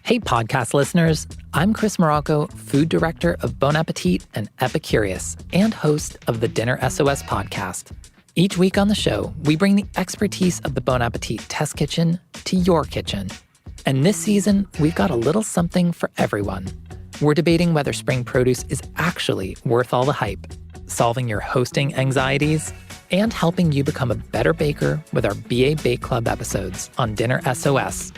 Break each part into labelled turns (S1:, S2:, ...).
S1: Hey, podcast listeners. I'm Chris Morocco, food director of Bon Appetit and Epicurious, and host of the Dinner SOS podcast. Each week on the show, we bring the expertise of the Bon Appetit test kitchen to your kitchen. And this season, we've got a little something for everyone. We're debating whether spring produce is actually worth all the hype, solving your hosting anxieties, and helping you become a better baker with our BA Bake Club episodes on Dinner SOS.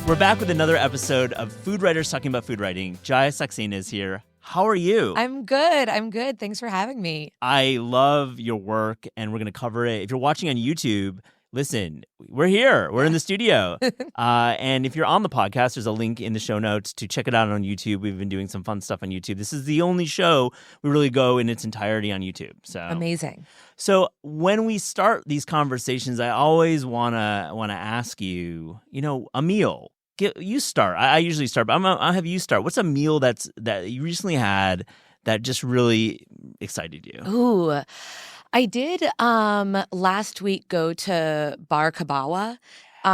S2: We're back with another episode of Food Writers Talking About Food Writing. Jaya Saxena is here. How are you?
S3: I'm good. Thanks for having me.
S2: I love your work, and we're going to cover it. If you're watching on YouTube, listen, we're here. We're in the studio. And if you're on the podcast, there's a link in the show notes to check it out on YouTube. We've been doing some fun stuff on YouTube. This is the only show we really go in its entirety on YouTube. So
S3: amazing.
S2: So when we start these conversations, I always wanna ask you, a meal. You start. I usually start, but I'll have you start. What's a meal that you recently had that just really excited you?
S3: Ooh, I did last week go to Bar Kabawa. There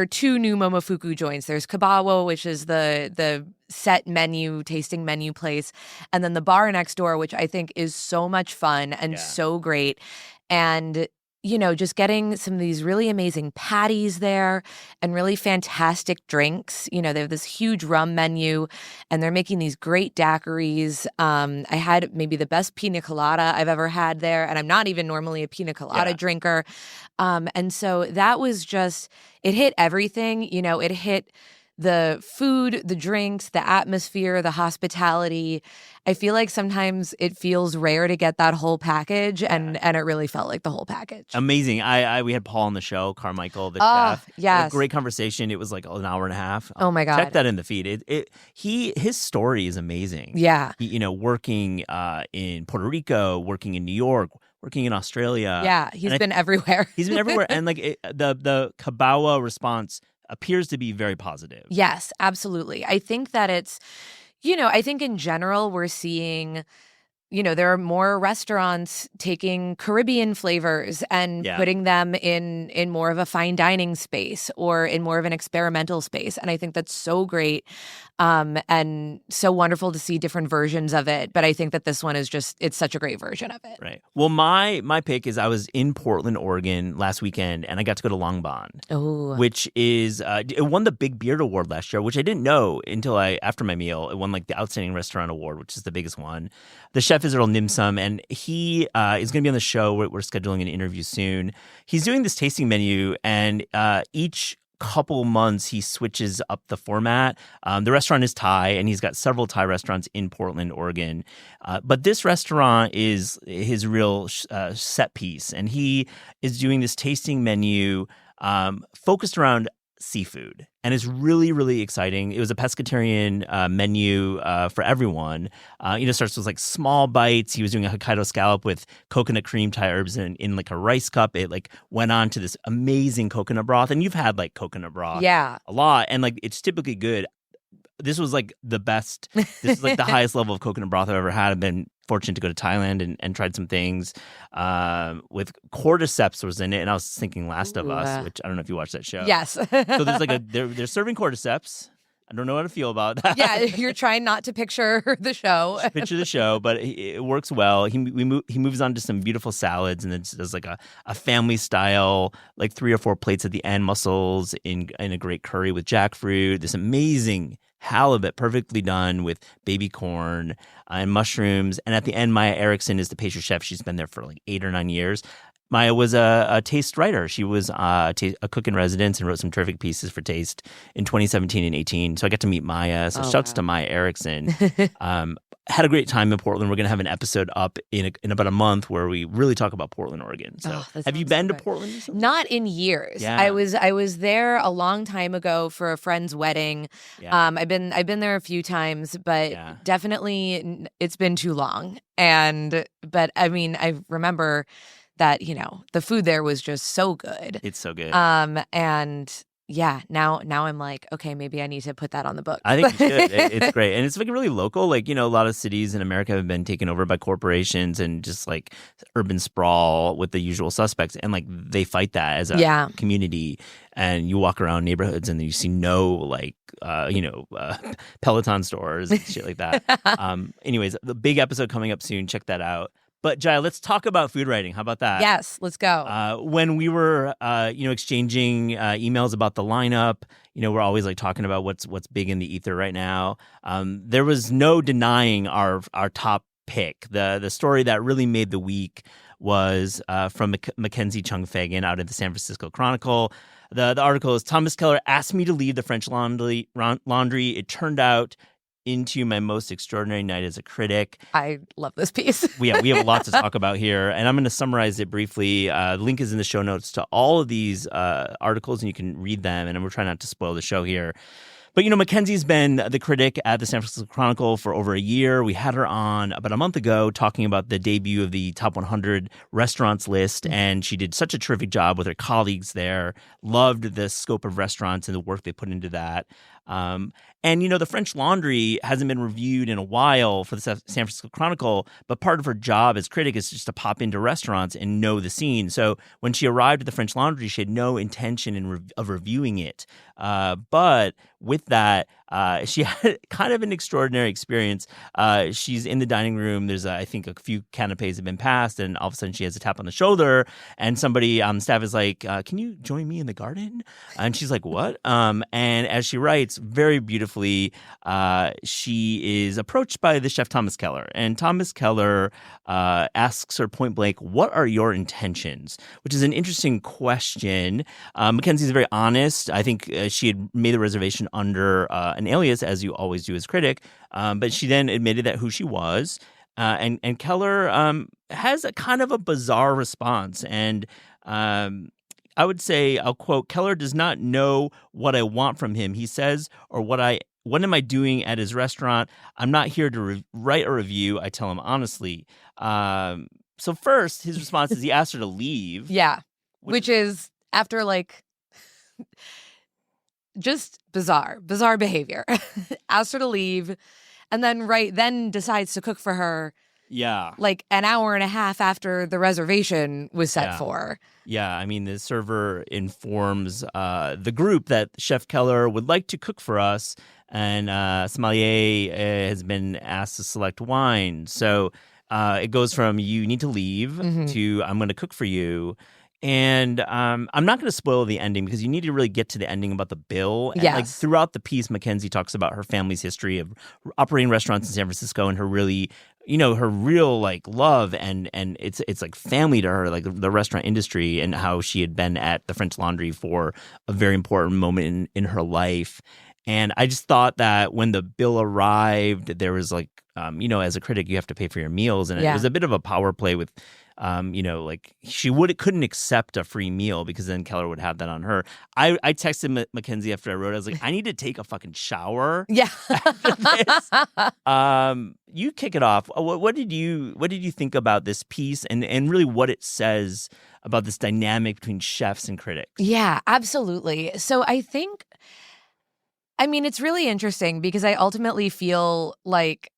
S3: are two new Momofuku joints. There's Kabawa, which is the set menu, tasting menu place, and then the bar next door, which I think is so much fun and so great. And just getting some of these really amazing patties there and really fantastic drinks. They have this huge rum menu and they're making these great daiquiris. I had maybe the best pina colada I've ever had there, and I'm not even normally a pina colada drinker. And so that was it hit everything. It hit the food, the drinks, the atmosphere, the hospitality. I feel like sometimes it feels rare to get that whole package, and it really felt like the whole package.
S2: Amazing. We had Paul on the show, Carmichael, the chef.
S3: Yes.
S2: Great conversation. It was like an hour and a half.
S3: Oh my God.
S2: Check that in the feed. His story is amazing.
S3: Yeah.
S2: Working in Puerto Rico, working in New York, working in Australia.
S3: Yeah, he's been everywhere.
S2: He's been everywhere. And the Kabawa response appears to be very positive.
S3: Yes, absolutely. I think that it's, I think in general we're seeing, there are more restaurants taking Caribbean flavors and putting them in more of a fine dining space or in more of an experimental space. And I think that's so great and so wonderful to see different versions of it. But I think that this one is it's such a great version of it.
S2: Right. Well, my pick is I was in Portland, Oregon last weekend, and I got to go to Langbaan, which is it won the Big Beard Award last year, which I didn't know until after my meal. It won the Outstanding Restaurant Award, which is the biggest one. The chef is Earl Nimsum, and he is going to be on the show. We're scheduling an interview soon. He's doing this tasting menu, and each couple months he switches up the format. The restaurant is Thai, and he's got several Thai restaurants in Portland, Oregon. But this restaurant is his real set piece, and he is doing this tasting menu focused around seafood, and it's really, really exciting. It was a pescatarian menu for everyone. Starts with small bites. He was doing a Hokkaido scallop with coconut cream, Thai herbs, in a rice cup. It went on to this amazing coconut broth, and you've had coconut broth a lot, and it's typically good. This was the best. This is the highest level of coconut broth I've ever had. I've been fortunate to go to Thailand and tried some things with cordyceps was in it, and I was thinking Last of Us, which I don't know if you watched that show.
S3: Yes.
S2: So there's they're serving cordyceps. I don't know how to feel about that.
S3: Yeah, you're trying not to picture the show.
S2: Picture the show, but it works well. He moves on to some beautiful salads, and then does a family style 3 or 4 plates at the end, mussels in a great curry with jackfruit. This amazing halibut, perfectly done with baby corn and mushrooms. And at the end, Maya Erickson is the pastry chef. She's been there for 8 or 9 years. Maya was a taste writer. She was a cook in residence and wrote some terrific pieces for Taste in 2017 and 18. So I got to meet Maya. So shouts to Maya Erickson. Had a great time in Portland. We're going to have an episode up in about a month where we really talk about Portland, Oregon. So have you been to Portland recently?
S3: Not in years.
S2: Yeah.
S3: I was there a long time ago for a friend's wedding.
S2: Yeah.
S3: I've been there a few times, but definitely it's been too long. But I mean, I remember that, the food there was just so good.
S2: It's so good.
S3: And yeah, now I'm like, okay, maybe I need to put that on the book.
S2: I think you should. It's great. And it's like really local. Like, a lot of cities in America have been taken over by corporations and just like urban sprawl with the usual suspects. And like they fight that as a community. And you walk around neighborhoods and you see no like, Peloton stores and shit like that. Anyways, the big episode coming up soon. Check that out. But Jaya, let's talk about food writing. How about that?
S3: Yes, let's go.
S2: When we were, exchanging emails about the lineup, we're always like talking about what's big in the ether right now. There was no denying our top pick. The story that really made the week was from Mackenzie Chung Fagan out of the San Francisco Chronicle. The article is Thomas Keller asked me to leave the French Laundry. It turned out into my most extraordinary night as a critic.
S3: I love this piece.
S2: we have a lot to talk about here, and I'm going to summarize it briefly. The link is in the show notes to all of these articles, and you can read them, and we're trying not to spoil the show here. But, Mackenzie's been the critic at the San Francisco Chronicle for over a year. We had her on about a month ago talking about the debut of the top 100 restaurants list, and she did such a terrific job with her colleagues there, loved the scope of restaurants and the work they put into that. And, the French Laundry hasn't been reviewed in a while for the San Francisco Chronicle, but part of her job as critic is just to pop into restaurants and know the scene. So when she arrived at the French Laundry, she had no intention of reviewing it. But with that, she had kind of an extraordinary experience. She's in the dining room. There's, I think, a few canapes have been passed, and all of a sudden she has a tap on the shoulder, and somebody on staff is like, can you join me in the garden? And she's like, what? And as she writes very beautifully, she is approached by the chef Thomas Keller, and Thomas Keller asks her point blank, what are your intentions? Which is an interesting question. Mackenzie's very honest. I think she had made the reservation under an alias, as you always do as critic, but she then admitted that who she was. And Keller has a kind of a bizarre response. And I would say, I'll quote, Keller does not know what I want from him. He says, or what am I doing at his restaurant? I'm not here to write a review. I tell him honestly. So first, his response is he asked her to leave.
S3: Yeah, which is after like just bizarre behavior. Asked her to leave, and then decides to cook for her.
S2: Yeah.
S3: Like an hour and a half after the reservation was set for.
S2: Yeah, I mean, the server informs the group that Chef Keller would like to cook for us, and sommelier has been asked to select wine. So it goes from you need to leave to I'm going to cook for you. And I'm not going to spoil the ending because you need to really get to the ending about the bill. And like throughout the piece, Mackenzie talks about her family's history of operating restaurants in San Francisco and her really, her real like love and it's like family to her, like the restaurant industry, and how she had been at the French Laundry for a very important moment in her life. And I just thought that when the bill arrived, there was like, as a critic, you have to pay for your meals. And it was a bit of a power play with, like she couldn't accept a free meal because then Keller would have that on her. I texted Mackenzie after I wrote it. I was like, I need to take a fucking shower.
S3: Yeah.
S2: After this. You kick it off. What did you think about this piece and really what it says about this dynamic between chefs and critics?
S3: Yeah, absolutely. So I mean, it's really interesting because I ultimately feel like,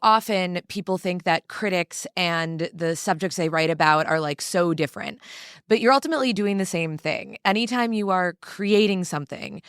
S3: often people think that critics and the subjects they write about are like so different, but you're ultimately doing the same thing. Anytime you are creating something,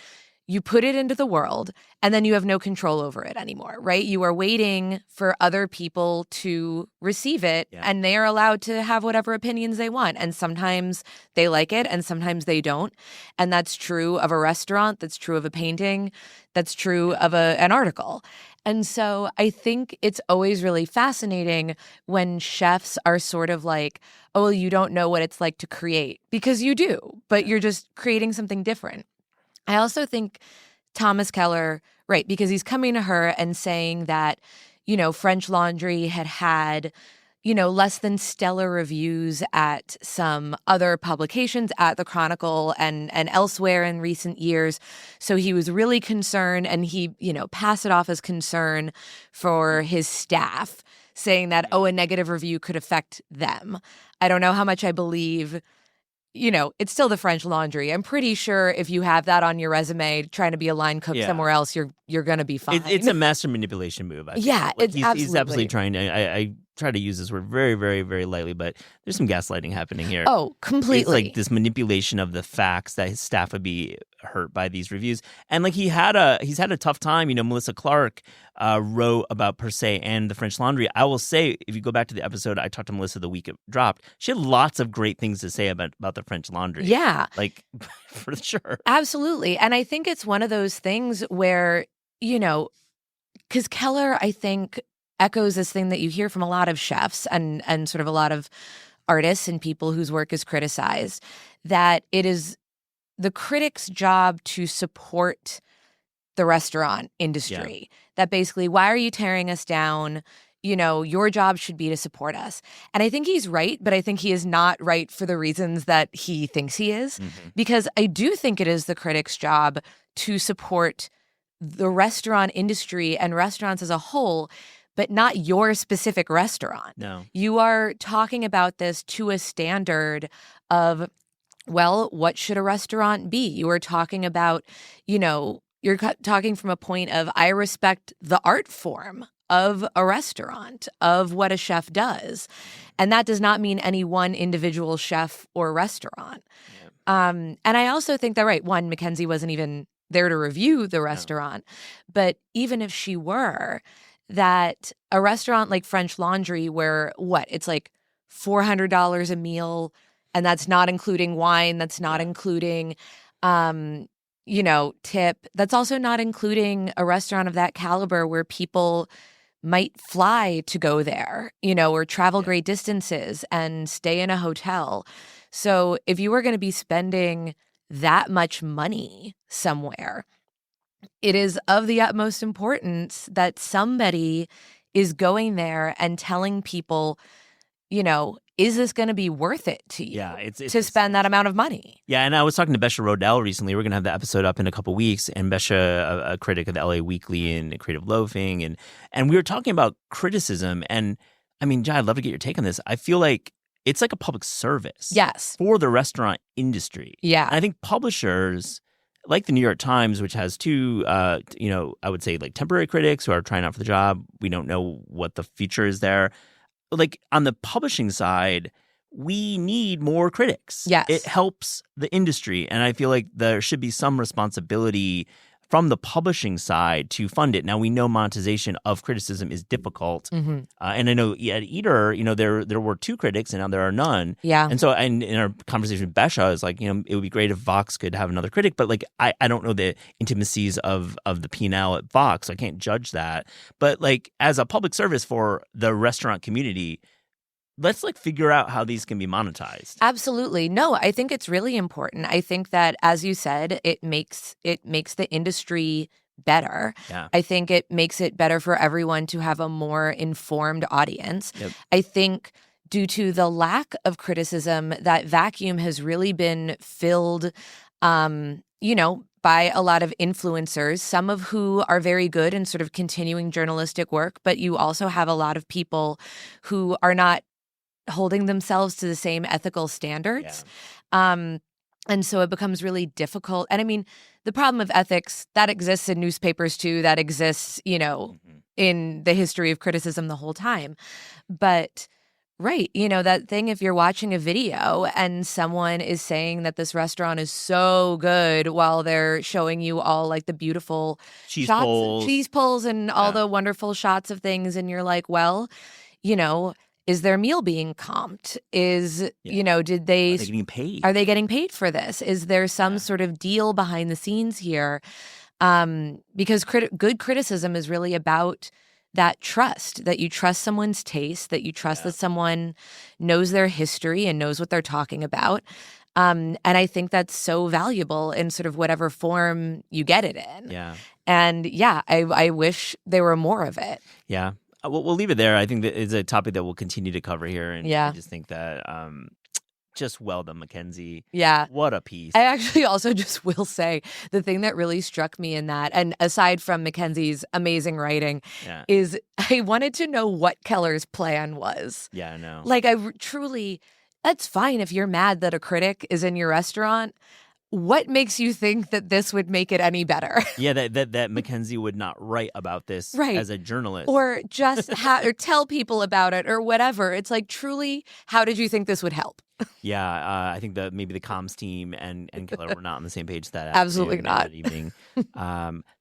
S3: you put it into the world and then you have no control over it anymore, right? You are waiting for other people to receive it and they are allowed to have whatever opinions they want. And sometimes they like it and sometimes they don't. And that's true of a restaurant. That's true of a painting. That's true of an article. And so I think it's always really fascinating when chefs are sort of like, oh, well, you don't know what it's like to create, because you do, but you're just creating something different. I also think Thomas Keller, right, because he's coming to her and saying that, French Laundry had, less than stellar reviews at some other publications, at the Chronicle and elsewhere in recent years. So he was really concerned, and he, passed it off as concern for his staff, saying that, a negative review could affect them. I don't know how much I believe it's still the French Laundry. I'm pretty sure if you have that on your resume, trying to be a line cook somewhere else, you're going to be fine.
S2: It's a master manipulation move. I
S3: yeah,
S2: like
S3: he's
S2: absolutely trying to. I try to use this word very, very, very lightly, but there's some gaslighting happening here.
S3: Oh, completely.
S2: It's like this manipulation of the facts that his staff would be hurt by these reviews. And like he's had a tough time. Melissa Clark wrote about Per Se and the French Laundry. I will say, if you go back to the episode, I talked to Melissa the week it dropped. She had lots of great things to say about the French Laundry.
S3: Yeah.
S2: Like, for sure.
S3: Absolutely. And I think it's one of those things where, because Keller, I think, echoes this thing that you hear from a lot of chefs and sort of a lot of artists and people whose work is criticized, that it is the critic's job to support the restaurant industry. Yeah. That basically, why are you tearing us down? Your job should be to support us. And I think he's right, but I think he is not right for the reasons that he thinks he is. Mm-hmm. Because I do think it is the critic's job to support the restaurant industry and restaurants as a whole, but not your specific restaurant.
S2: No.
S3: You are talking about this to a standard of, well, what should a restaurant be? You are talking about, you're talking from a point of, I respect the art form of a restaurant, of what a chef does. And that does not mean any one individual chef or restaurant. Yeah. And I also think that, right, one, Mackenzie wasn't even there to review the restaurant. No. But even if she were, that a restaurant like French Laundry where it's like $400 a meal, and that's not including wine, that's not including tip, that's also not including a restaurant of that caliber where people might fly to go there, or travel great distances and stay in a hotel. So if you were going to be spending that much money somewhere, it is of the utmost importance that somebody is going there and telling people, is this going to be worth it to you to spend that amount of money?
S2: Yeah, and I was talking to Besha Rodell recently. We're going to have the episode up in a couple weeks, and Besha, a critic of the LA Weekly and Creative Loafing, and we were talking about criticism. And I mean, Jaya, I'd love to get your take on this. I feel like it's like a public service for the restaurant industry.
S3: Yeah.
S2: And I think publishers, like the New York Times, which has two, I would say like temporary critics who are trying out for the job. We don't know what the future is there. Like on the publishing side, we need more critics.
S3: Yes.
S2: It helps the industry. And I feel like there should be some responsibility from the publishing side to fund it. Now, we know monetization of criticism is difficult. Mm-hmm. And I know at Eater, there were two critics and now there are none.
S3: Yeah.
S2: And so in our conversation with Besha, it's like, it would be great if Vox could have another critic. But like, I don't know the intimacies of the P&L at Vox. So I can't judge that. But like, as a public service for the restaurant community, let's like figure out how these can be monetized.
S3: Absolutely. No, I think it's really important. I think that, as you said, it makes the industry better.
S2: Yeah.
S3: I think it makes it better for everyone to have a more informed audience.
S2: Yep.
S3: I think due to the lack of criticism, that vacuum has really been filled, by a lot of influencers, some of who are very good in sort of continuing journalistic work, but you also have a lot of people who are not holding themselves to the same ethical standards. Yeah. And so it becomes really difficult. And I mean, the problem of ethics, that exists in newspapers too, that exists, in the history of criticism the whole time. But right, that thing, if you're watching a video and someone is saying that this restaurant is so good while they're showing you all like the beautiful cheese pulls and all the wonderful shots of things, and you're like, well, is their meal being comped? Did they...
S2: Are they getting paid?
S3: Are they getting paid for this? Is there some sort of deal behind the scenes here? Because good criticism is really about that trust, that you trust someone's taste, that you trust that someone knows their history and knows what they're talking about. And I think that's so valuable in sort of whatever form you get it in.
S2: Yeah.
S3: And I wish there were more of it.
S2: Yeah. We'll leave it there. I think that it's a topic that we'll continue to cover here. And I just think that just well done, Mackenzie.
S3: Yeah.
S2: What a piece.
S3: I actually also just will say the thing that really struck me in that, and aside from Mackenzie's amazing writing, is I wanted to know what Keller's plan was.
S2: Yeah, I know.
S3: Like, I truly... that's fine if you're mad that a critic is in your restaurant. What makes you think that this would make it any better?
S2: Yeah, that Mackenzie would not write about this as a journalist.
S3: Or just or tell people about it or whatever. It's like, truly, how did you think this would help?
S2: Yeah, I think that maybe the comms team and Keller were not on the same page that
S3: Absolutely not.
S2: That evening.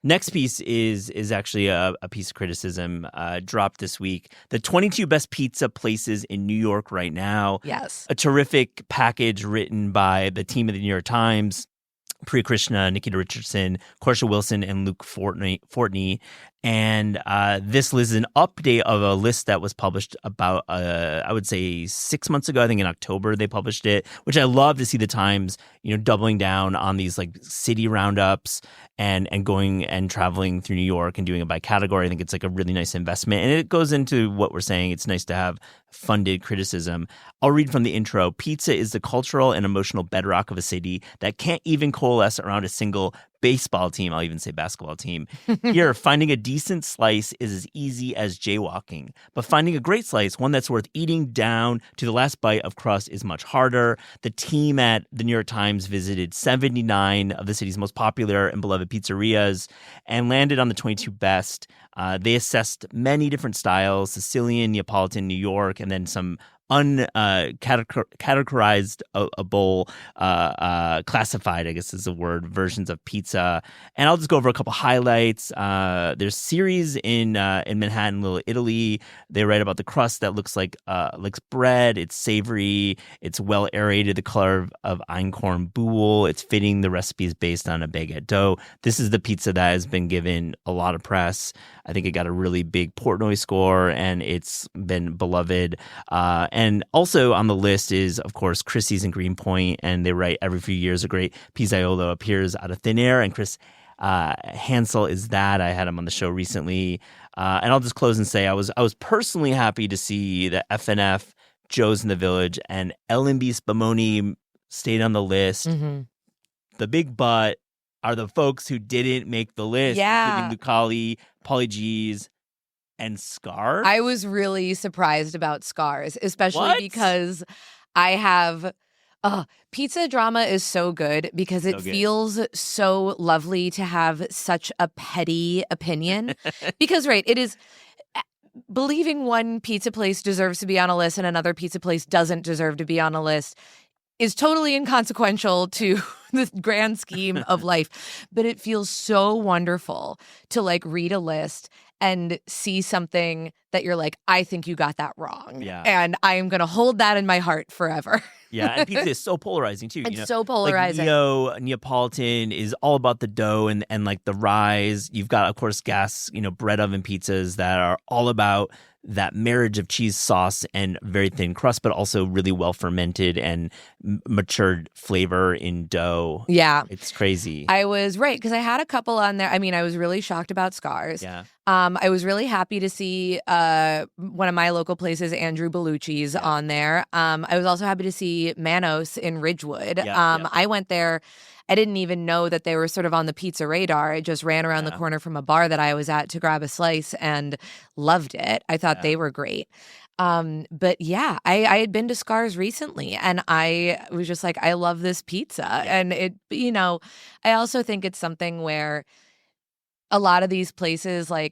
S2: Next piece is actually a piece of criticism dropped this week. The 22 best pizza places in New York right now.
S3: Yes.
S2: A terrific package written by the team of the New York Times. Priya Krishna, Nikita Richardson, Corsha Wilson, and Luke Fortney. And this list is an update of a list that was published about, I would say, 6 months ago. I think in October they published it, which I love to see the Times, doubling down on these like city roundups and going and traveling through New York and doing it by category. I think it's like a really nice investment. And it goes into what we're saying. It's nice to have funded criticism. I'll read from the intro. Pizza is the cultural and emotional bedrock of a city that can't even coalesce around a single baseball team. I'll even say basketball team. Here, finding a decent slice is as easy as jaywalking. But finding a great slice, one that's worth eating down to the last bite of crust, is much harder. The team at the New York Times visited 79 of the city's most popular and beloved pizzerias and landed on the 22 best. They assessed many different styles: Sicilian, Neapolitan, New York, and then some categorized a bowl, classified, I guess is the word, versions of pizza. And I'll just go over a couple highlights. There's series in Manhattan, Little Italy. They write about the crust that looks like bread. It's savory. It's well aerated, the color of einkorn boule. It's fitting. The recipe is based on a baguette dough. This is the pizza that has been given a lot of press. I think it got a really big Portnoy score, and it's been beloved. And also on the list is, of course, Chrissy's in Greenpoint, and they write every few years a great pizzaiolo appears out of thin air, and Chris Hansel is that. I had him on the show recently. And I'll just close and say I was personally happy to see that FNF, Joe's in the Village, and L&B Spumoni stayed on the list.
S3: Mm-hmm.
S2: The big but are the folks who didn't make the list, including Lucali, Pauly G's, and Scars.
S3: I was really surprised about Scars, especially because I have pizza drama is so good because it feels so lovely to have such a petty opinion. Because it is believing one pizza place deserves to be on a list and another pizza place doesn't deserve to be on a list is totally inconsequential to the grand scheme of life. But it feels so wonderful to read a list and see something that you're like, I think you got that wrong.
S2: Yeah.
S3: And I am going to hold that in my heart forever.
S2: Yeah, and pizza is so polarizing too.
S3: It's so polarizing.
S2: Neapolitan is all about the dough and the rise. You've got, of course, gas, bread oven pizzas that are all about that marriage of cheese sauce and very thin crust, but also really well fermented and matured flavor in dough.
S3: Yeah.
S2: It's crazy.
S3: I was right, because I had a couple on there. I mean, I was really shocked about Scars.
S2: Yeah.
S3: I was really happy to see one of my local places, Andrew Bellucci's, on there. I was also happy to see Manos in Ridgewood. I went there. I didn't even know that they were sort of on the pizza radar. I just ran around the corner from a bar that I was at to grab a slice and loved it. I thought they were great. But yeah, I had been to Scars recently and I was just like, I love this pizza. Yeah. And it, I also think it's something where a lot of these places, I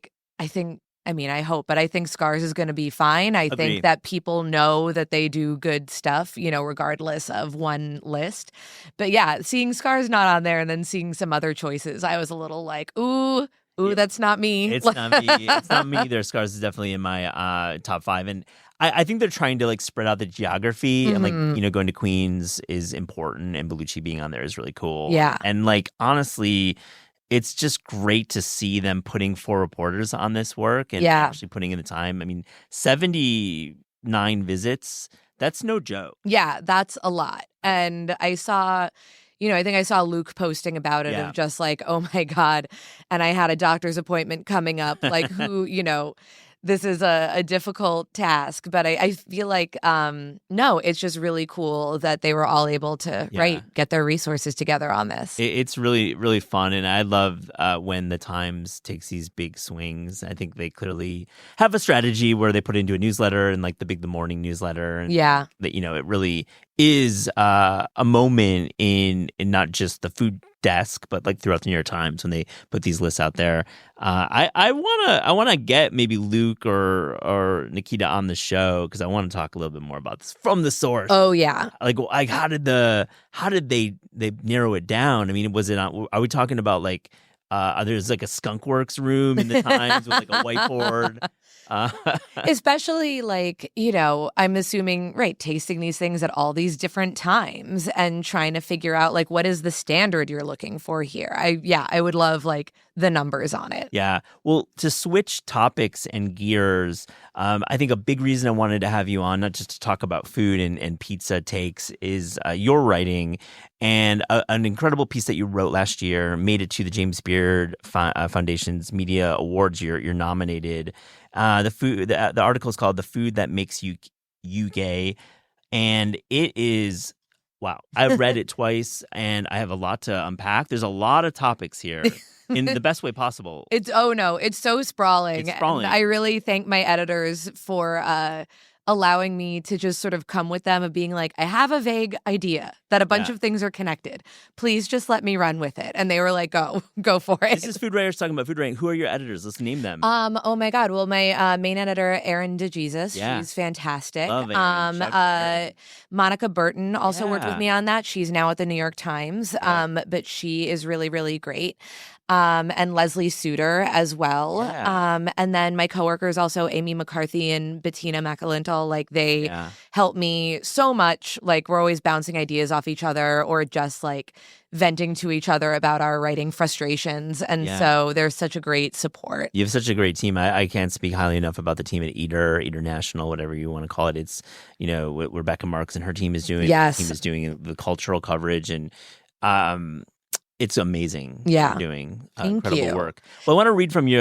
S3: hope, but I think Scars is going to be fine. I think that people know that they do good stuff, regardless of one list. But yeah, seeing Scars not on there and then seeing some other choices, I was a little like, ooh, that's not me.
S2: It's not me. It's not me either. Scars is definitely in my top 5. And I think they're trying to spread out the geography.
S3: Mm-hmm.
S2: And going to Queens is important, and Bellucci being on there is really cool.
S3: Yeah.
S2: And honestly, it's just great to see them putting 4 reporters on this work and actually putting in the time. I mean, 79 visits, that's no joke.
S3: Yeah, that's a lot. And I saw, I think I saw Luke posting about it of just oh my God. And I had a doctor's appointment coming up, who, this is a difficult task, but I feel like, no, it's just really cool that they were all able to, get their resources together on this.
S2: It's really, really fun. And I love when the Times takes these big swings. I think they clearly have a strategy where they put it into a newsletter and like the morning newsletter. And that, it really is a moment in not just the food desk, but like throughout the New York Times when they put these lists out there. I wanna get maybe Luke or Nikita on the show because I want to talk a little bit more about this from the source.
S3: Oh yeah,
S2: like how did they narrow it down? I mean, are we talking about like there's like a skunk works room in the Times with like a whiteboard?
S3: Especially like, I'm assuming, tasting these things at all these different times and trying to figure out like what is the standard you're looking for here. I would love like the numbers on it.
S2: Yeah. Well, to switch topics and gears, I think a big reason I wanted to have you on, not just to talk about food and pizza takes, is your writing and an incredible piece that you wrote last year made it to the James Beard Foundation's Media Awards. You're nominated. The article is called "The Food That Makes You Gay," and it is wow. I've read it twice, and I have a lot to unpack. There's a lot of topics here. In the best way possible.
S3: It's so sprawling.
S2: It's sprawling.
S3: And I really thank my editors for allowing me to just sort of come with them of being like, I have a vague idea that a bunch of things are connected. Please just let me run with it. And they were like, go for it.
S2: This is Food Writers talking about food writing. Who are your editors? Let's name them.
S3: Oh my God. Well, my main editor, Erin DeJesus, she's fantastic.
S2: Love Erin.
S3: Monica Burton also worked with me on that. She's now at the New York Times, but she is really, really great. And Leslie Suter as well.
S2: Yeah.
S3: And then my coworkers also, Amy McCarthy and Bettina McAlintal, like they help me so much. Like we're always bouncing ideas off each other or just like venting to each other about our writing frustrations. And so there's such a great support.
S2: You have such a great team. I can't speak highly enough about the team at Eater National, whatever you want to call it. It's, what Rebecca Marks and her team is doing.
S3: Yes.
S2: The team is doing the cultural coverage and it's amazing.
S3: Yeah.
S2: You're doing
S3: incredible
S2: work. Well, I want to read from you.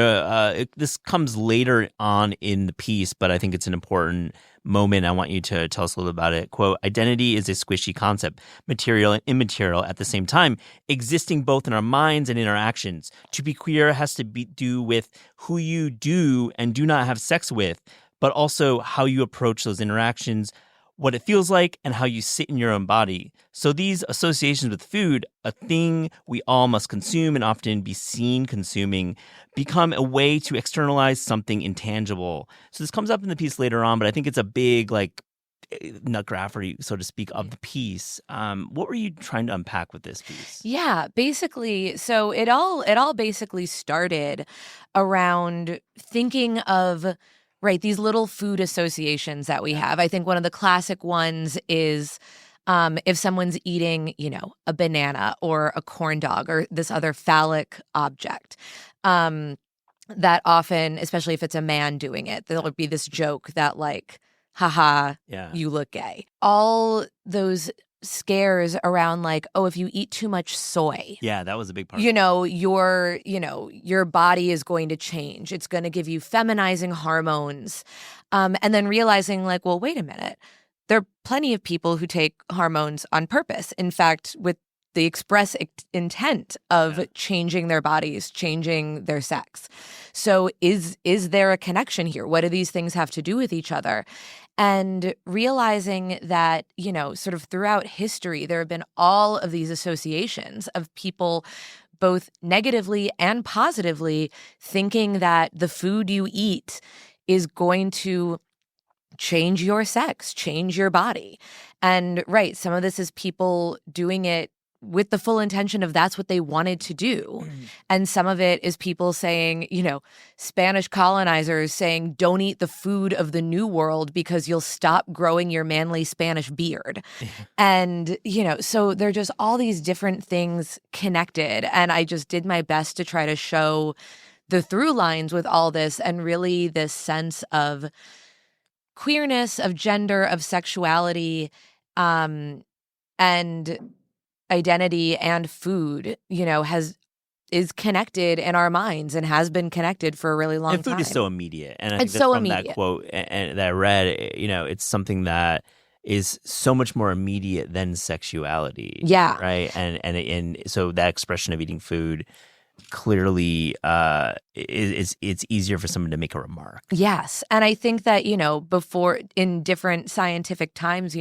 S2: This comes later on in the piece, but I think it's an important moment. I want you to tell us a little about it. Quote, identity is a squishy concept, material and immaterial at the same time, existing both in our minds and in our actions. To be queer has to do with who you do and do not have sex with, but also how you approach those interactions, what it feels like, and how you sit in your own body. So these associations with food, a thing we all must consume and often be seen consuming, become a way to externalize something intangible. So this comes up in the piece later on, but I think it's a big, like, nutgraffery, so to speak, of the piece. What were you trying to unpack with this piece?
S3: Yeah, basically, so it all basically started around thinking of these little food associations that we have. I think one of the classic ones is if someone's eating, a banana or a corn dog or this other phallic object, that often, especially if it's a man doing it, there'll be this joke that like, haha, you look gay. All those scares around like, oh, if you eat too much soy.
S2: Yeah, that was a big part.
S3: Your body is going to change. It's going to give you feminizing hormones. And then realizing like, well, wait a minute. There are plenty of people who take hormones on purpose. In fact, with the express intent of changing their bodies, changing their sex. So is there a connection here? What do these things have to do with each other? And realizing that, sort of throughout history, there have been all of these associations of people both negatively and positively thinking that the food you eat is going to change your sex, change your body. And some of this is people doing it with the full intention of that's what they wanted to do. And some of it is people saying, Spanish colonizers saying, don't eat the food of the New World because you'll stop growing your manly Spanish beard. And, so there are just all these different things connected. And I just did my best to try to show the through lines with all this and really this sense of queerness, of gender, of sexuality, and identity and food, has is connected in our minds and has been connected for a really long
S2: time. And food is so immediate. And I
S3: think
S2: that's so from immediate. That quote and that I read, it's something that is so much more immediate than sexuality.
S3: Yeah.
S2: Right. And so that expression of eating food clearly it's easier for someone to make a remark.
S3: Yes. And I think that, before in different scientific times,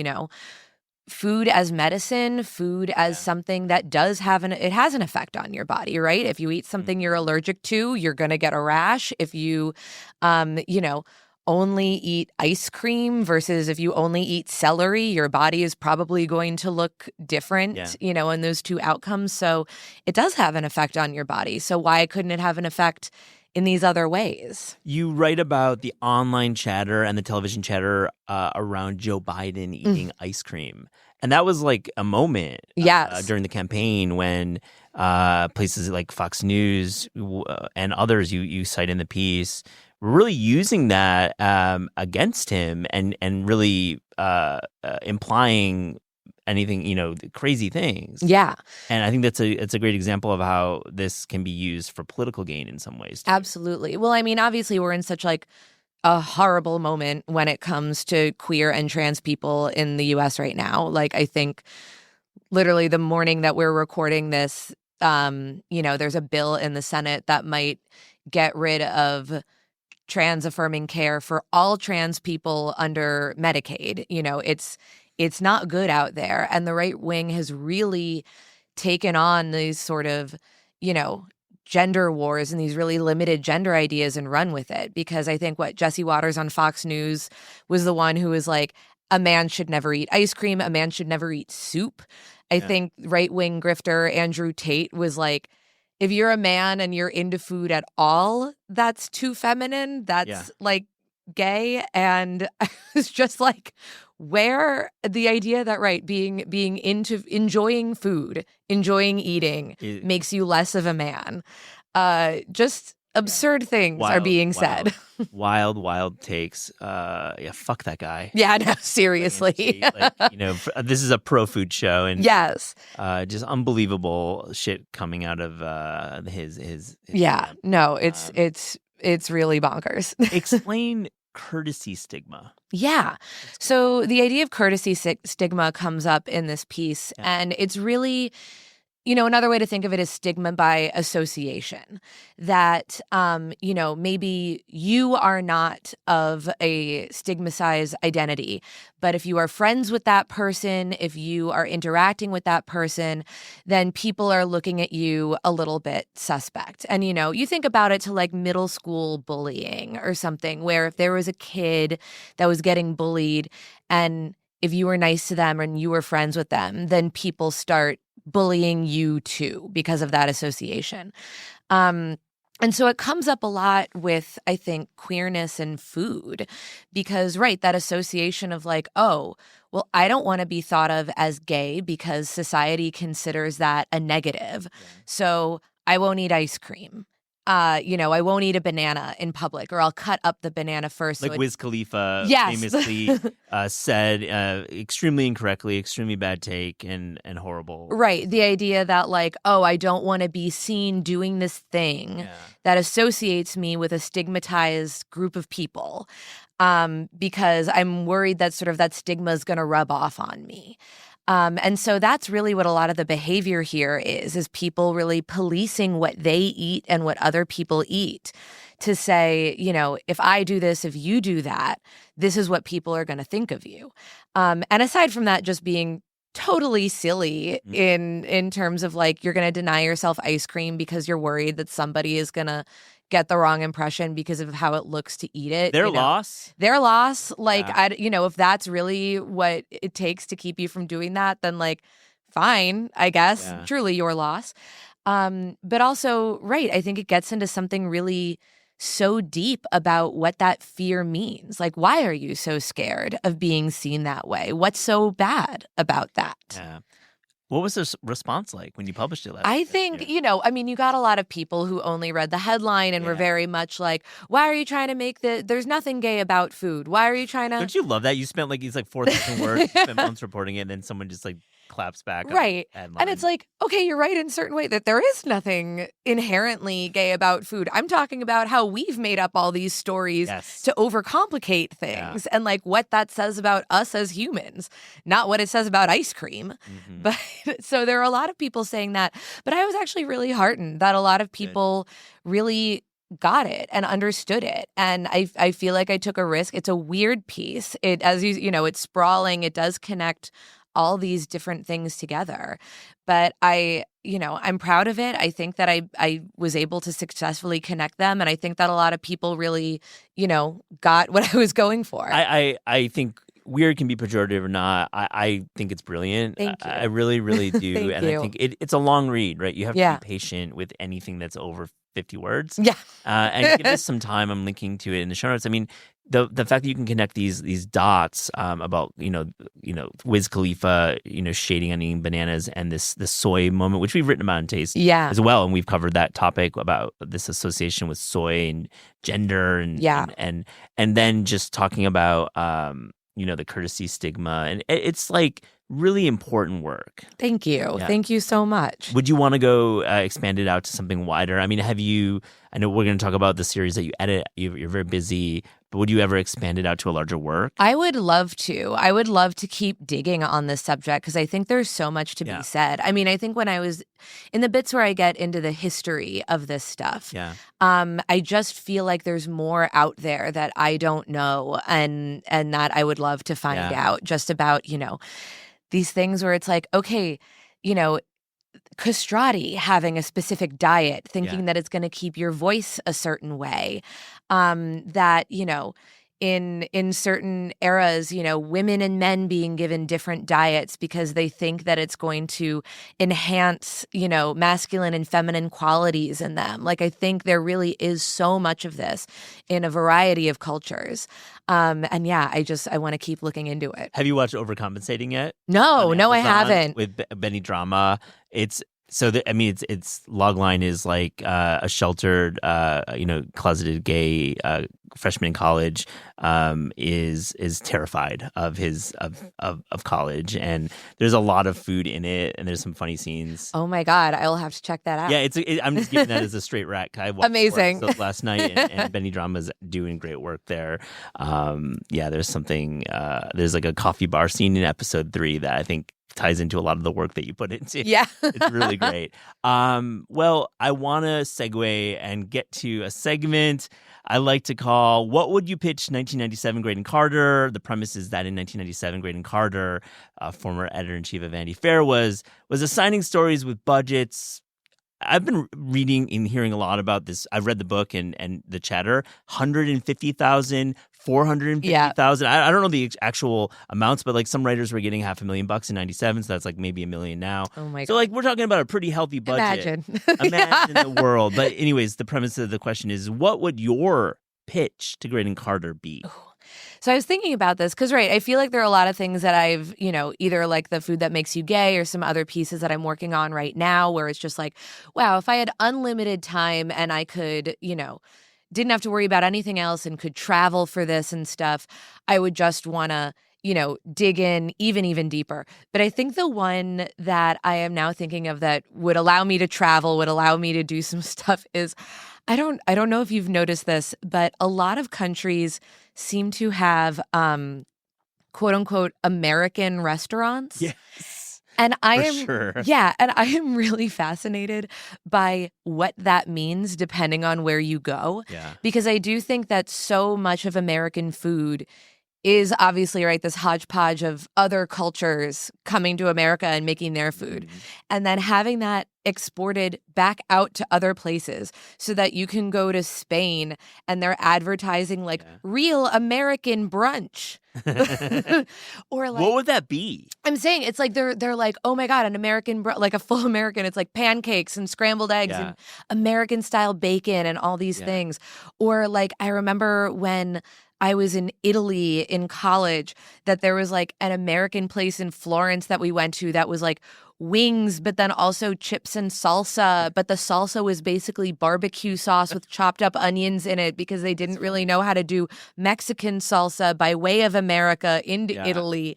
S3: food as medicine, food as something that does have it has an effect on your body, right? If you eat something you're allergic to, you're going to get a rash. If you, only eat ice cream versus if you only eat celery, your body is probably going to look different, in those two outcomes. So it does have an effect on your body. So why couldn't it have an effect in these other ways?
S2: You write about the online chatter and the television chatter around Joe Biden eating ice cream. And that was like a moment during the campaign when places like Fox News and others you cite in the piece were really using that against him and really implying anything, crazy things.
S3: Yeah.
S2: And I think it's a great example of how this can be used for political gain in some ways, too.
S3: Absolutely. Well, I mean, obviously we're in such like a horrible moment when it comes to queer and trans people in the US right now. Like, I think literally the morning that we're recording this, there's a bill in the Senate that might get rid of trans affirming care for all trans people under Medicaid. It's not good out there. And the right wing has really taken on these sort of, gender wars and these really limited gender ideas and run with it. Because I think Jesse Waters on Fox News was the one who was like, a man should never eat ice cream. A man should never eat soup. I think right-wing grifter Andrew Tate was like, if you're a man and you're into food at all, that's too feminine. That's like gay. And I was just like, where the idea that being into enjoying food, enjoying eating makes you less of a man. Just absurd things are being said.
S2: Wild takes. Fuck that guy.
S3: Yeah, no, seriously.
S2: This is a pro food show, and
S3: yes,
S2: just unbelievable shit coming out of his
S3: yeah. No, it's really bonkers.
S2: Explain courtesy stigma.
S3: Yeah. So the idea of courtesy stigma comes up in this piece, and it's really, another way to think of it is stigma by association. That, maybe you are not of a stigmatized identity, but if you are friends with that person, if you are interacting with that person, then people are looking at you a little bit suspect. And, you think about it to like middle school bullying or something, where if there was a kid that was getting bullied and if you were nice to them and you were friends with them, then people start bullying you too because of that association. And so it comes up a lot with, I think, queerness and food because, that association of like, oh, well, I don't want to be thought of as gay because society considers that a negative. Yeah. So I won't eat ice cream. I won't eat a banana in public, or I'll cut up the banana first.
S2: Like Wiz Khalifa famously said, extremely incorrectly, extremely bad take and horrible.
S3: Right. The idea that like, oh, I don't want to be seen doing this thing that associates me with a stigmatized group of people because I'm worried that sort of that stigma is going to rub off on me. And so that's really what a lot of the behavior here is people really policing what they eat and what other people eat to say, if I do this, if you do that, this is what people are going to think of you. And aside from that, just being totally silly in terms of like you're going to deny yourself ice cream because you're worried that somebody is going to get the wrong impression because of how it looks to eat it.
S2: Their loss.
S3: Like, if that's really what it takes to keep you from doing that, then like, fine, I guess, truly your loss. But also, I think it gets into something really so deep about what that fear means. Like, why are you so scared of being seen that way? What's so bad about that?
S2: Yeah. What was the response like when you published it last
S3: I think, you got a lot of people who only read the headline and were very much like, why are you trying to make there's nothing gay about food. Why are you trying to?
S2: Don't you love that? You spent it's like 4,000 words, spent months reporting it, and then someone just like claps back.
S3: Right. And it's like, okay, you're right in a certain way that there is nothing inherently gay about food. I'm talking about how we've made up all these stories to overcomplicate things and like what that says about us as humans, not what it says about ice cream. Mm-hmm. But so there are a lot of people saying that. But I was actually really heartened that a lot of people really got it and understood it. And I feel like I took a risk. It's a weird piece. It, as it's sprawling. It does connect all these different things together. But I'm proud of it. I think that I was able to successfully connect them. And I think that a lot of people really, got what I was going for.
S2: I think weird can be pejorative or not. I think it's brilliant.
S3: Thank you.
S2: I really, really do. And I think it's a long read, right? You have to be patient with anything that's over 50 words.
S3: Yeah.
S2: And give us some time. I'm linking to it in the show notes. I mean, the fact that you can connect these dots about Wiz Khalifa shading on eating bananas and this soy moment, which we've written about in Taste as well, and we've covered that topic about this association with soy and gender and then just talking about the courtesy stigma, and it's like really important work.
S3: Thank you. Yeah. Thank you so much.
S2: Would you want to go expand it out to something wider? I mean, I know we're going to talk about the series that you edit. You're very busy, but would you ever expand it out to a larger work?
S3: I would love to. I would love to keep digging on this subject because I think there's so much to be said. I mean, I think when I was in the bits where I get into the history of this stuff, I just feel like there's more out there that I don't know and that I would love to find out just about, these things where it's like, okay, castrati having a specific diet, thinking that it's going to keep your voice a certain way, that, in certain eras, women and men being given different diets because they think that it's going to enhance, masculine and feminine qualities in them. Like, I think there really is so much of this in a variety of cultures. I want to keep looking into it.
S2: Have you watched Overcompensating yet?
S3: No, I haven't.
S2: With Benny Drama. Its logline is like a sheltered, closeted gay freshman in college is terrified of his of college, and there's a lot of food in it, and there's some funny snes.
S3: Oh my God, I will have to check that out.
S2: Yeah, I'm just giving that as a straight rack. I watched
S3: amazing
S2: last night, and Benny Drama's doing great work there. There's something. There's like a coffee bar scene in episode 3 that I think ties into a lot of the work that you put into.
S3: Yeah.
S2: It's really great. Well, I want to segue and get to a segment I like to call What Would You Pitch 1997 Graydon Carter? The premise is that in 1997, Graydon Carter, former editor-in-chief of Vanity Fair, was assigning stories with budgets. I've been reading and hearing a lot about this. I've read the book and the chatter. 150,000, 450,000. I don't know the actual amounts, but like some writers were getting $500,000 in 97, so that's like maybe $1 million now.
S3: Oh my God.
S2: So like we're talking about a pretty healthy budget. Imagine the world. But anyways, the premise of the question is, what would your pitch to Graydon Carter be?
S3: So I was thinking about this because, right, I feel like there are a lot of things that I've, either like the food that makes you gay or some other pieces that I'm working on right now where it's just like, wow, if I had unlimited time and I could, didn't have to worry about anything else and could travel for this and stuff, I would just want to, dig in even deeper. But I think the one that I am now thinking of that would allow me to travel, would allow me to do some stuff is, I don't know if you've noticed this, but a lot of countries seem to have quote unquote American restaurants.
S2: Yes.
S3: And I am really fascinated by what that means depending on where you go.
S2: Yeah.
S3: Because I do think that so much of American food is obviously, right, this hodgepodge of other cultures coming to America and making their food. Mm-hmm. And then having that exported back out to other places so that you can go to Spain and they're advertising like real American brunch. Or like,
S2: what would that be?
S3: I'm saying it's like they're like, oh my God, an American like a full American. It's like pancakes and scrambled eggs and American style bacon and all these things. Or like I remember when I was in Italy in college that there was like an American place in Florence that we went to that was like wings, but then also chips and salsa. But the salsa was basically barbecue sauce with chopped up onions in it because they didn't really know how to do Mexican salsa by way of America into Italy.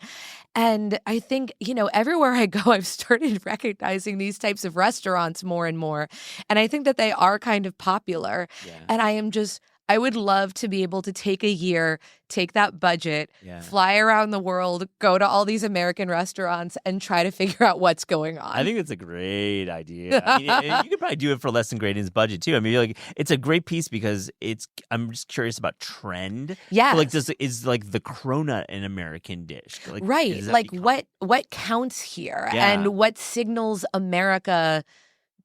S3: And I think, everywhere I go, I've started recognizing these types of restaurants more and more. And I think that they are kind of popular.
S2: Yeah.
S3: And I would love to be able to take a year, take that budget, fly around the world, go to all these American restaurants and try to figure out what's going on.
S2: I think it's a great idea. I mean, you could probably do it for less than Graydon's budget too. I mean, like it's a great piece because I'm just curious about trend.
S3: Yeah.
S2: So, is like the cronut an American dish? Like,
S3: right. Like what counts here and what signals America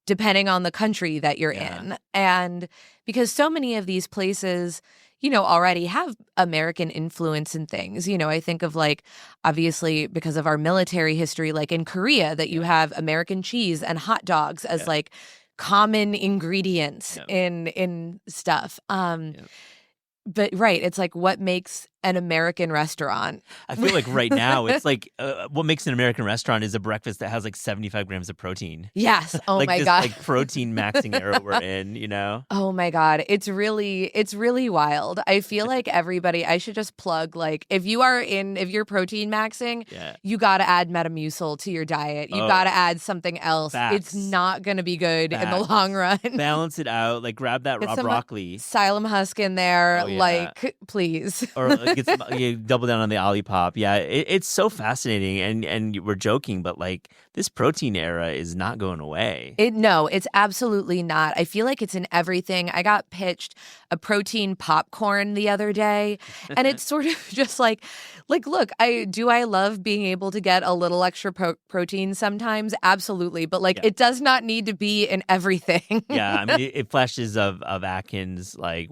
S3: depending on the country that you're in. And because so many of these places, already have American influence in things. I think of like, obviously, because of our military history, like in Korea, that you have American cheese and hot dogs as like common ingredients in stuff. But right, it's like what makes an American restaurant.
S2: I feel like right now it's like what makes an American restaurant is a breakfast that has like 75 grams of protein.
S3: Yes. Oh
S2: like
S3: my
S2: this,
S3: God.
S2: Like protein maxing era we're in,
S3: Oh my God. It's really wild. I feel like I should just plug like if you're protein maxing, you got to add Metamucil to your diet. You got to add something else.
S2: Facts.
S3: It's not going to be good in the long run.
S2: Balance it out. Like grab that raw broccoli.
S3: Psyllium husk in there. Like, please.
S2: Or you double down on the Olipop. Yeah, it's so fascinating, and we're joking, but like this protein era is not going away.
S3: No, it's absolutely not. I feel like it's in everything. I got pitched a protein popcorn the other day, and it's sort of just like look, I love being able to get a little extra protein sometimes, absolutely, but like it does not need to be in everything.
S2: I mean, it flashes of Atkins, like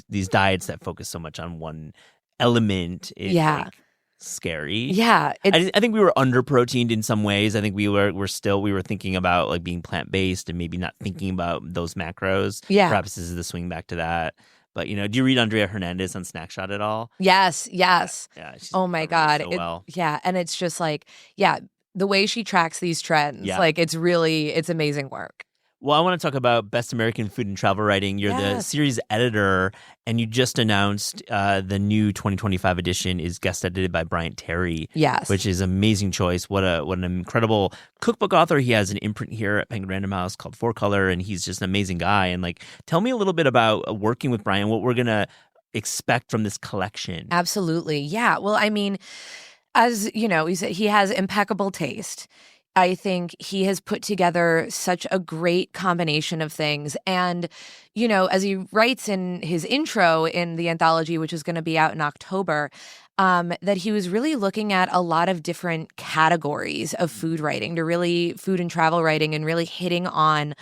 S2: these diets that focus so much on one element is like scary.
S3: Yeah.
S2: I think we were under-proteined in some ways. I think we were thinking about like being plant-based and maybe not thinking about those macros.
S3: Yeah.
S2: Perhaps this is the swing back to that. But, do you read Andrea Hernandez on Snackshot at all?
S3: Yes.
S2: Yeah.
S3: Oh my God.
S2: So well.
S3: Yeah. And it's just like, the way she tracks these trends, like it's amazing work.
S2: Well, I want to talk about Best American Food and Travel Writing. You're the series editor, and you just announced the new 2025 edition is guest edited by Bryant Terry.
S3: Yes.
S2: Which is an amazing choice. What an incredible cookbook author. He has an imprint here at Penguin Random House called Four Color, and he's just an amazing guy. And like, tell me a little bit about working with Bryant, what we're going to expect from this collection.
S3: Absolutely. Yeah. Well, I mean, as you know, he has impeccable taste. I think he has put together such a great combination of things. And, as he writes in his intro in the anthology, which is going to be out in October, that he was really looking at a lot of different categories of food writing, food and travel writing, and really hitting on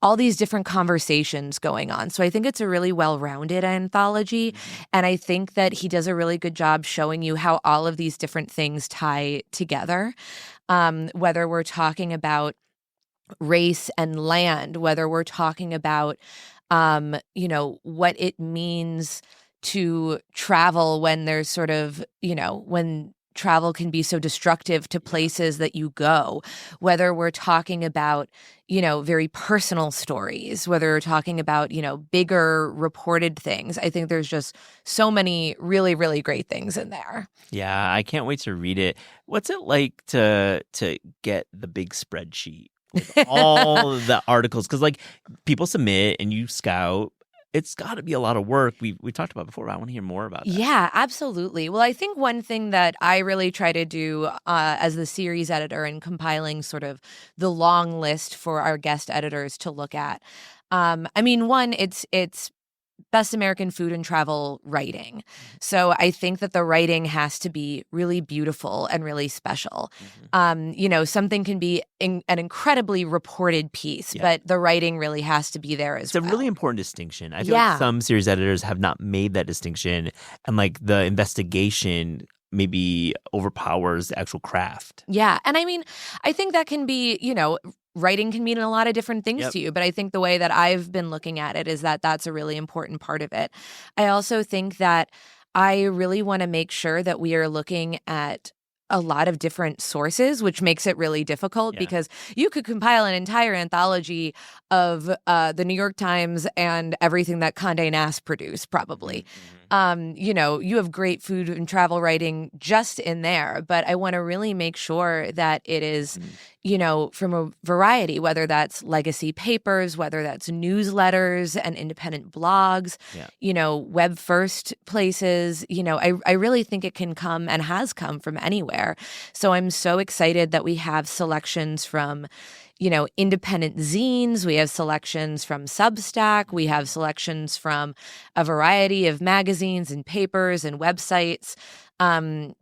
S3: all these different conversations going on. So I think it's a really well-rounded anthology. And I think that he does a really good job showing you how all of these different things tie together. Whether we're talking about race and land, whether we're talking about, what it means to travel when there's sort of, when travel can be so destructive to places that you go, whether we're talking about, very personal stories, whether we're talking about, bigger reported things. I think there's just so many really, really great things in there.
S2: Yeah, I can't wait to read it. What's it like to get the big spreadsheet with all the articles? Because like people submit and you scout. It's got to be a lot of work. We talked about before, but I want to hear more about that.
S3: Yeah, absolutely. Well, I think one thing that I really try to do as the series editor and compiling sort of the long list for our guest editors to look at. One, it's Best American Food and Travel Writing. So I think that the writing has to be really beautiful and really special. Something can be an incredibly reported piece, but the writing really has to be there as well.
S2: It's a really important distinction. I feel like some series editors have not made that distinction, and like the investigation maybe overpowers the actual craft.
S3: Yeah. And I think that can be, writing can mean a lot of different things to you, but I think the way that I've been looking at it is that that's a really important part of it. I also think that I really want to make sure that we are looking at a lot of different sources, which makes it really difficult because you could compile an entire anthology of the New York Times and everything that Condé Nast produced, probably. You have great food and travel writing just in there, but I want to really make sure that it is, from a variety, whether that's legacy papers, whether that's newsletters and independent blogs, web first places. I really think it can come and has come from anywhere. So I'm so excited that we have selections from independent zines. We have selections from Substack. We have selections from a variety of magazines and papers and websites,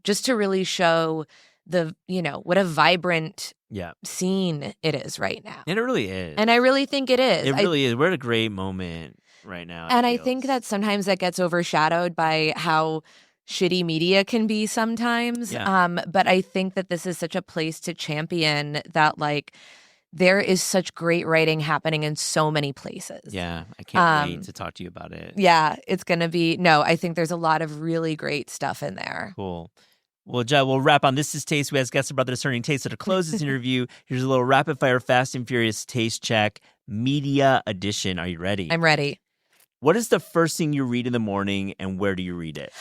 S3: just to really show what a vibrant scene it is right now.
S2: And it really is.
S3: And I really think it is.
S2: It really is. We're at a great moment right now.
S3: And I think that sometimes that gets overshadowed by how shitty media can be sometimes. But I think that this is such a place to champion that, there is such great writing happening in so many places.
S2: Yeah, I can't wait to talk to you about it.
S3: Yeah, it's going to be, I think there's a lot of really great stuff in there.
S2: Cool. Well, Jaya, we'll wrap on This Is Taste. We asked guests about their discerning taste. So to close this interview, here's a little rapid-fire Fast and Furious taste check, media edition. Are you ready?
S3: I'm ready.
S2: What is the first thing you read in the morning, and where do you read it?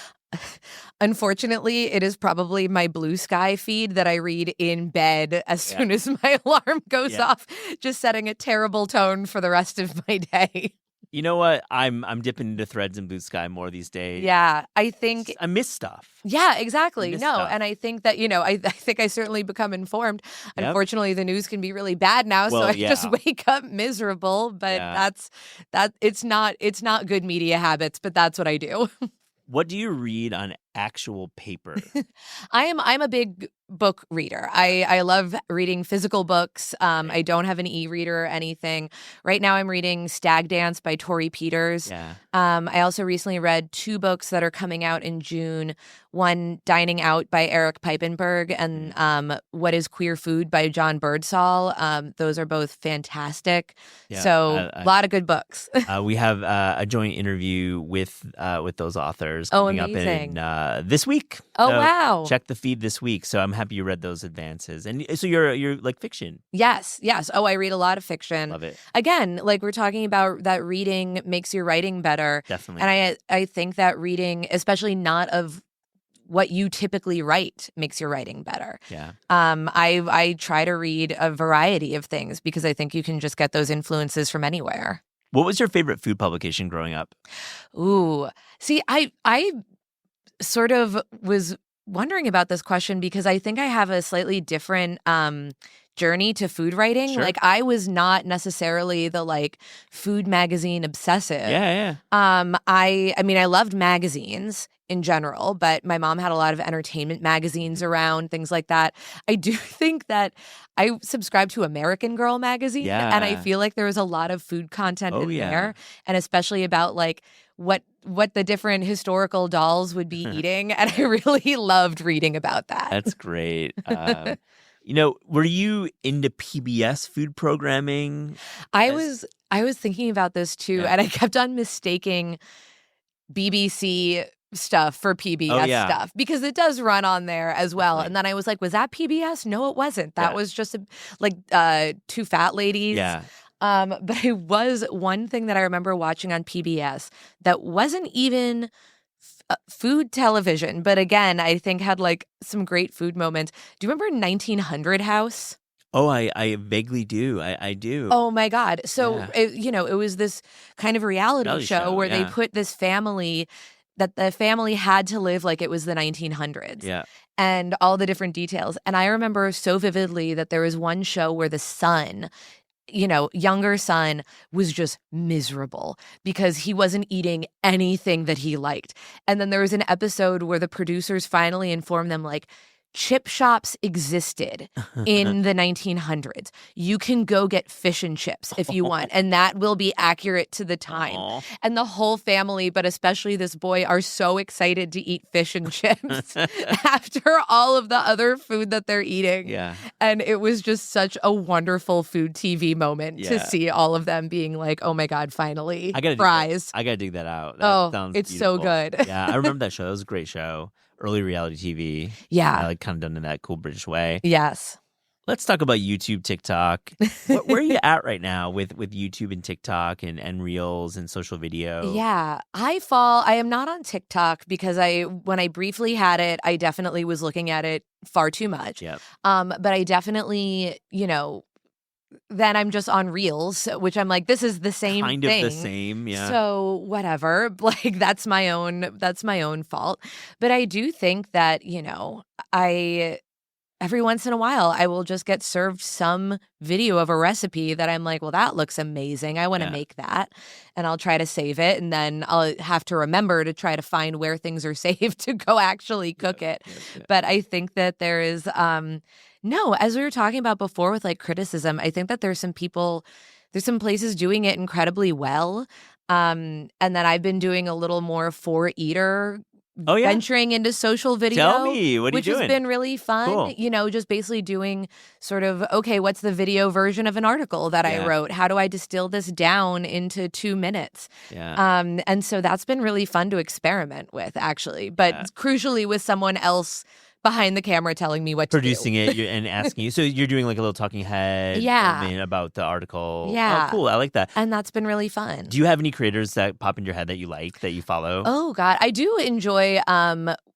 S3: Unfortunately, it is probably my Blue Sky feed that I read in bed as soon as my alarm goes off, just setting a terrible tone for the rest of my day.
S2: You know what? I'm dipping into Threads and Blue Sky more these days.
S3: Yeah, I think
S2: I miss stuff.
S3: Yeah, exactly.
S2: Stuff.
S3: And I think that I think I certainly become informed. Yep. Unfortunately, the news can be really bad now, so I just wake up miserable. But it's not good media habits. But that's what I do.
S2: What do you read on actual paper?
S3: I'm a big book reader. I love reading physical books. I don't have an e-reader or anything. Right now I'm reading Stag Dance by Tori Peters.
S2: Yeah.
S3: I also recently read 2 books that are coming out in June. One, Dining Out by Eric Piepenburg, and What is Queer Food by John Birdsall. Those are both fantastic. Yeah, so a lot of good books.
S2: We have a joint interview with those authors coming
S3: amazing.
S2: up in this week.
S3: Oh, wow.
S2: Check the feed this week. So I'm happy you read those advances. And so you're like fiction.
S3: Yes. Oh, I read a lot of fiction.
S2: Love it.
S3: Again, we're talking about that reading makes your writing better.
S2: Definitely.
S3: And I think that reading, especially not of what you typically write, makes your writing better.
S2: Yeah.
S3: I try to read a variety of things because I think you can just get those influences from anywhere.
S2: What was your favorite food publication growing up?
S3: Ooh. See, I sort of was wondering about this question because I think I have a slightly different journey to food writing.
S2: Sure.
S3: I was not necessarily the food magazine obsessive.
S2: Yeah.
S3: I mean, I loved magazines in general, but my mom had a lot of entertainment magazines around, things like that. I do think that I subscribe to American Girl magazine, and I feel like there was a lot of food content in there, and especially about what the different historical dolls would be eating, and I really loved reading about that.
S2: That's great. Were you into PBS food programming?
S3: I was thinking about this too, and I kept on mistaking BBC stuff for PBS stuff because it does run on there as well. Right. And then I was like, was that PBS? No, it wasn't. That was just Two Fat Ladies.
S2: Yeah.
S3: But it was one thing that I remember watching on PBS that wasn't even food television, but again, I think had some great food moments. Do you remember 1900 House?
S2: Oh, I vaguely do. I do.
S3: Oh my God. So, it was this kind of reality show where they put this family that the family had to live like it was the 1900s.
S2: Yeah.
S3: And all the different details. And I remember so vividly that there was one show where the son, younger son, was just miserable because he wasn't eating anything that he liked. And then there was an episode where the producers finally informed them, chip shops existed in the 1900s. You can go get fish and chips if you want, and that will be accurate to the time.
S2: Aww.
S3: And the whole family, but especially this boy, are so excited to eat fish and chips after all of the other food that they're eating.
S2: Yeah.
S3: And it was just such a wonderful food TV moment to see all of them being like, oh my God, finally, fries.
S2: I got to dig that out. That sounds
S3: it's
S2: beautiful.
S3: So good.
S2: Yeah, I remember that show. That was a great show. Early reality TV.
S3: Yeah.
S2: Kind of done in that cool British way.
S3: Yes.
S2: Let's talk about YouTube, TikTok. Where are you at right now with YouTube and TikTok and Reels and social video?
S3: Yeah, I am not on TikTok because when I briefly had it, I definitely was looking at it far too much.
S2: Yep.
S3: But I definitely, then I'm just on Reels, which I'm like, this is the same
S2: kind
S3: thing.
S2: Of the same, yeah.
S3: So whatever, like that's my own fault. But I do think that, every once in a while, I will just get served some video of a recipe that I'm like, well, that looks amazing. I want to make that. And I'll try to save it. And then I'll have to remember to try to find where things are saved to go actually cook it. But I think that there is, as we were talking about before with like criticism, I think that there's some places doing it incredibly well. And then I've been doing a little more for eater venturing into social video.
S2: Tell me, what are you doing?
S3: Which has been really fun.
S2: Cool.
S3: Just basically doing sort of, okay, what's the video version of an article that I wrote? How do I distill this down into 2 minutes?
S2: Yeah.
S3: And so that's been really fun to experiment with, actually. But crucially with someone else behind the camera telling me what to
S2: producing
S3: do.
S2: it and asking you. So you're doing like a little talking head about the article.
S3: Yeah.
S2: Oh, cool. I like that.
S3: And that's been really fun.
S2: Do you have any creators that pop in your head that you like, that you follow?
S3: Oh, God. I do enjoy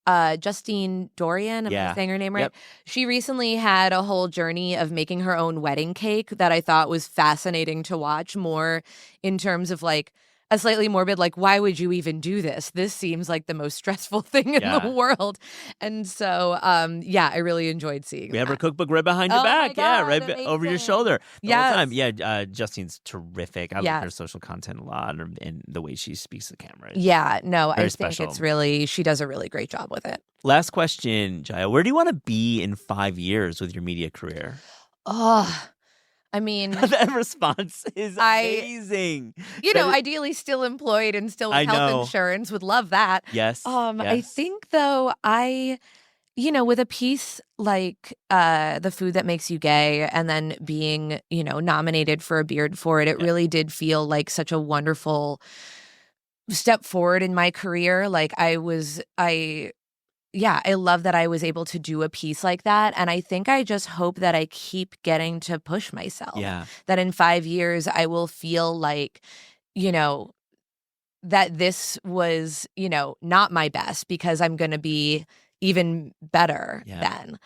S3: Justine Dorian. Am I saying her name right?
S2: Yep.
S3: She recently had a whole journey of making her own wedding cake that I thought was fascinating to watch, more in terms of like a slightly morbid, like, why would you even do this? This seems like the most stressful thing in the world. And so, I really enjoyed seeing
S2: We have her cookbook right behind your back.
S3: God,
S2: right over your shoulder the whole time. Yeah, Justine's terrific. I like her social content a lot and the way she speaks to the camera.
S3: I think it's really, she does a really great job with it.
S2: Last question, Jaya. Where do you want to be in 5 years with your media career?
S3: I mean,
S2: that response is amazing.
S3: Ideally still employed and still with health insurance, would love that.
S2: Yes.
S3: I think though with a piece like The Food That Makes You Gay and then being, nominated for a Beard for it, it really did feel like such a wonderful step forward in my career. Like I love that I was able to do a piece like that. And I think I just hope that I keep getting to push myself.
S2: Yeah.
S3: That in 5 years, I will feel like, that this was, not my best because I'm going to be even better then.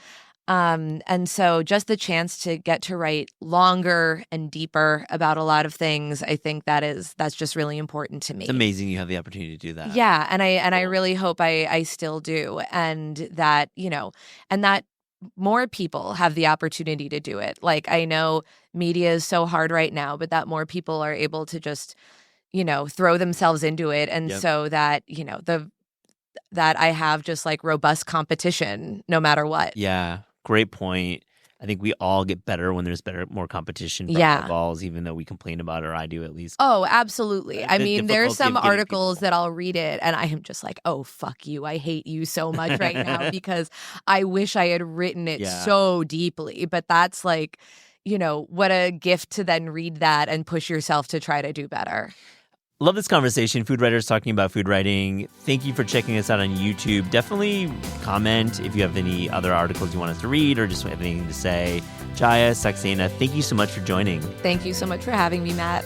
S3: And so just the chance to get to write longer and deeper about a lot of things, I think that's just really important to me.
S2: It's amazing you have the opportunity to do that.
S3: Yeah. And I really hope I still do. And that, and that more people have the opportunity to do it. Like I know media is so hard right now, but that more people are able to just, throw themselves into it. And so that, that I have just like robust competition no matter what.
S2: Yeah. Great point. I think we all get better when there's more competition for balls, even though we complain about it, or I do at least.
S3: Oh, absolutely. I mean, there's some articles that I'll read it and I am just like, oh, fuck you. I hate you so much right now because I wish I had written it so deeply. But that's like, what a gift to then read that and push yourself to try to do better.
S2: Love this conversation. Food writers talking about food writing. Thank you for checking us out on YouTube. Definitely comment if you have any other articles you want us to read or just have anything to say. Jaya, Saxena, thank you so much for joining.
S3: Thank you so much for having me, Matt.